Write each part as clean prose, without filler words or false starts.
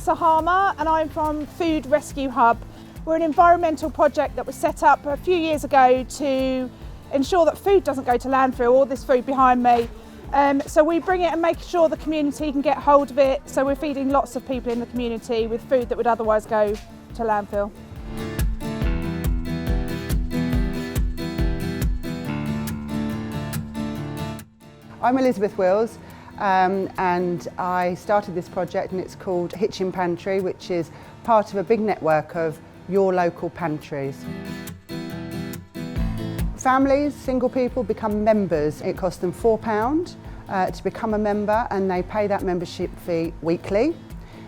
Sahama and I'm from Food Rescue Hub. We're an environmental project that was set up a few years ago to ensure that food doesn't go to landfill, all this food behind me. So we bring it and make sure the community can get hold of it. So we're feeding lots of people in the community with food that would otherwise go to landfill. I'm Elizabeth Wills and I started this project, and it's called Hitchin Pantry, which is part of a big network of your local pantries. Families, single people become members. It costs them £4 to become a member, and they pay that membership fee weekly.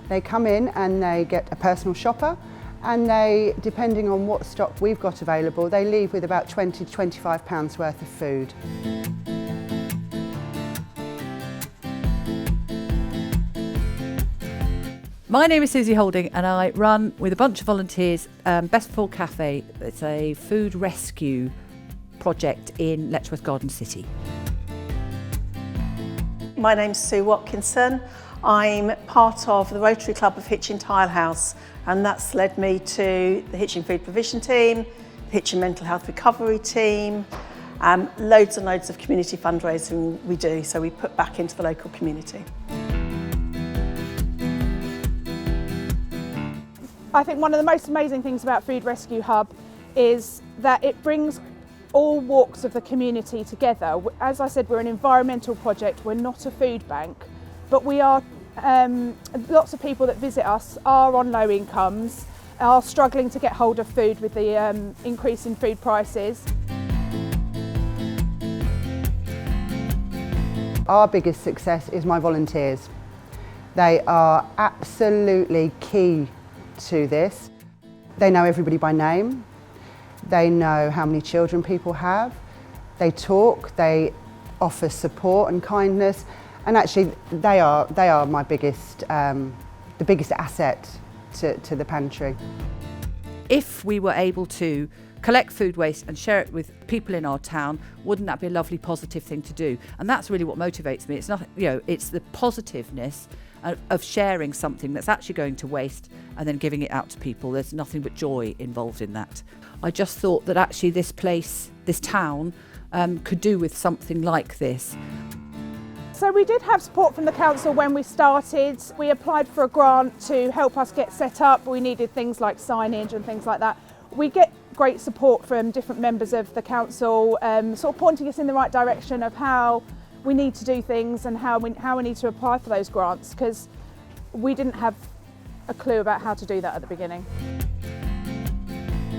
They come in and they get a personal shopper, and they, depending on what stock we've got available, they leave with about £20 to £25 worth of food. My name is Susie Holding and I run with a bunch of volunteers Best Before Cafe. It's a food rescue project in Letchworth Garden City. My name's Sue Watkinson. I'm part of the Rotary Club of Hitchin Tile House, and that's led me to the Hitchin Food Provision Team, the Hitchin Mental Health Recovery Team, loads and loads of community fundraising we do, so we put back into the local community. I think one of the most amazing things about Food Rescue Hub is that it brings all walks of the community together. As I said, we're an environmental project, we're not a food bank, but we are, lots of people that visit us are on low incomes, are struggling to get hold of food with the increase in food prices. Our biggest success is my volunteers. They are absolutely key to this. They know everybody by name. They know how many children people have. They talk, they offer support and kindness, and actually they are my biggest, the biggest asset to the pantry. If we were able to collect food waste and share it with people in our town, wouldn't that be a lovely positive thing to do? And that's really what motivates me. It's not, it's the positiveness of sharing something that's actually going to waste and then giving it out to people. There's nothing but joy involved in that. I just thought that actually this place, this town, could do with something like this. So we did have support from the council when we started. We applied for a grant to help us get set up. We needed things like signage and things like that. We get great support from different members of the council, sort of pointing us in the right direction of how we need to do things and how we need to apply for those grants, because we didn't have a clue about how to do that at the beginning.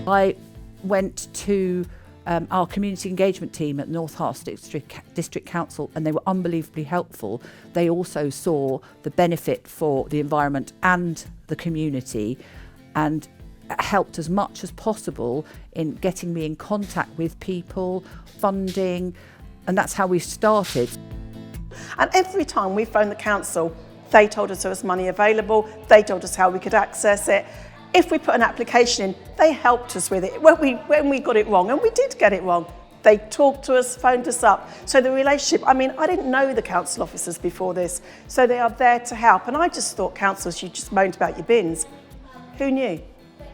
I went to our community engagement team at North Herts District Council, and they were unbelievably helpful. They also saw the benefit for the environment and the community, and helped as much as possible in getting me in contact with people, funding, and that's how we started. And every time we phoned the council, they told us there was money available, they told us how we could access it. If we put an application in, they helped us with it. When we got it wrong, and we did get it wrong, they talked to us, phoned us up. So the relationship, I mean, I didn't know the council officers before this, so they are there to help. And I just thought councils, you just moaned about your bins. Who knew?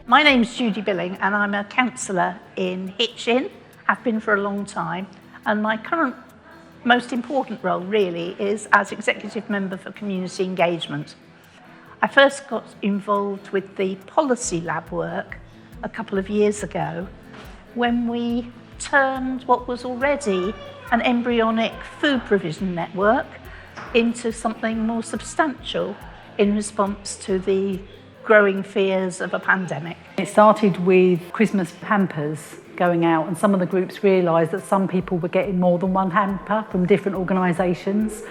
My name's Judy Billing and I'm a councillor in Hitchin, have been for a long time, and my current most important role really is as Executive Member for Community Engagement. I first got involved with the policy lab work a couple of years ago when we turned what was already an embryonic food provision network into something more substantial in response to the growing fears of a pandemic. It started with Christmas hampers going out, and some of the groups realised that some people were getting more than one hamper from different organisations.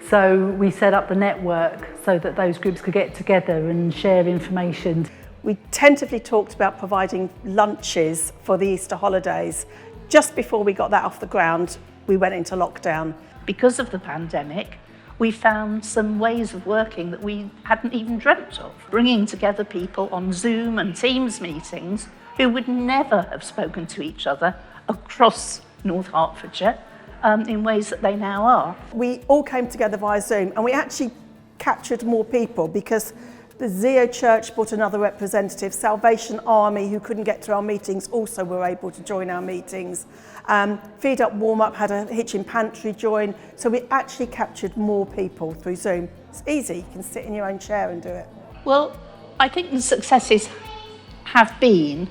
So we set up the network so that those groups could get together and share information. We tentatively talked about providing lunches for the Easter holidays. Just before we got that off the ground, we went into lockdown. Because of the pandemic, we found some ways of working that we hadn't even dreamt of. Bringing together people on Zoom and Teams meetings who would never have spoken to each other across North Hertfordshire in ways that they now are. We all came together via Zoom, and we actually captured more people because The Zeo Church brought another representative. Salvation Army, who couldn't get to our meetings, also were able to join our meetings. Feed Up Warm Up had a Hitchin Pantry join, so we actually captured more people through Zoom. It's easy, you can sit in your own chair and do it. Well, I think the successes have been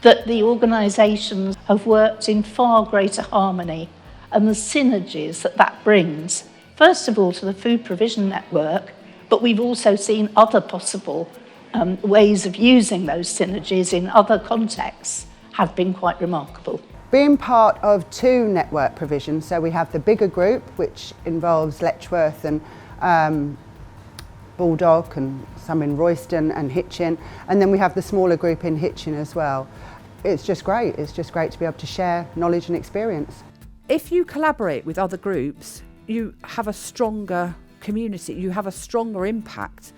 that the organisations have worked in far greater harmony, and the synergies that that brings, first of all to the food provision network, but we've also seen other possible ways of using those synergies in other contexts have been quite remarkable. Being part of two network provisions, so we have the bigger group, which involves Letchworth and Baldock and some in Royston and Hitchin, and then we have the smaller group in Hitchin as well. It's just great. It's just great to be able to share knowledge and experience. If you collaborate with other groups, you have a stronger community, you have a stronger impact.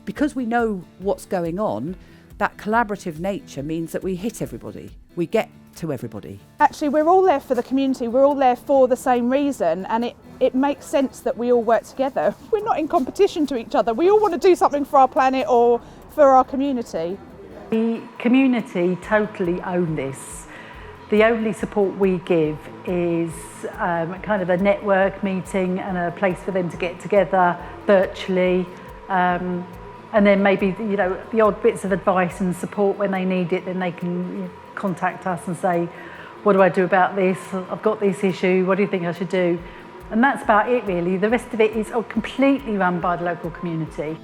Because we know what's going on, that collaborative nature means that we hit everybody, we get to everybody. Actually, we're all there for the community, we're all there for the same reason, and it makes sense that we all work together. We're not in competition to each other, we all want to do something for our planet or for our community. The community totally own this. The only support we give is kind of a network meeting and a place for them to get together virtually, and then maybe the odd bits of advice and support when they need it. Then they can contact us and say, what do I do about this? I've got this issue, what do you think I should do? And that's about it really. The rest of it is completely run by the local community.